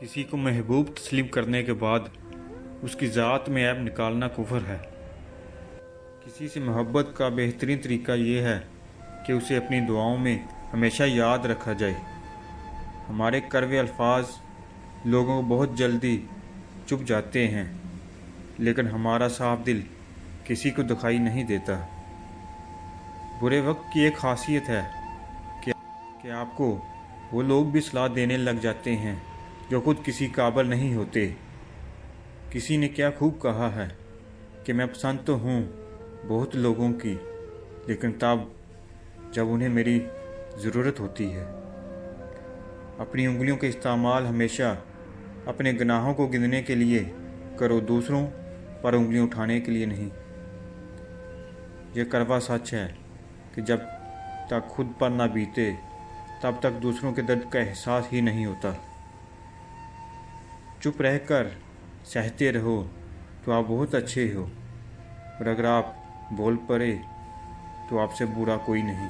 किसी को महबूब तस्लीम करने के बाद उसकी ज़ात में ऐब निकालना कुफ्र है। किसी से मोहब्बत का बेहतरीन तरीका ये है कि उसे अपनी दुआओं में हमेशा याद रखा जाए। हमारे कड़वे अल्फाज लोगों को बहुत जल्दी चुभ जाते हैं, लेकिन हमारा साफ दिल किसी को दिखाई नहीं देता। बुरे वक्त की एक खासियत है कि आपको वो लोग भी सलाह देने लग जाते हैं जो खुद किसी काबिल नहीं होते। किसी ने क्या खूब कहा है कि मैं पसंद तो हूँ बहुत लोगों की, लेकिन तब जब उन्हें मेरी ज़रूरत होती है। अपनी उंगलियों का इस्तेमाल हमेशा अपने गुनाहों को गिनने के लिए करो, दूसरों पर उंगलियां उठाने के लिए नहीं। यह कड़वा सच है कि जब तक खुद पर ना बीते तब तक दूसरों के दर्द का एहसास ही नहीं होता। चुप रहकर सहते रहो तो आप बहुत अच्छे हो, और अगर आप बोल पड़े तो आपसे बुरा कोई नहीं।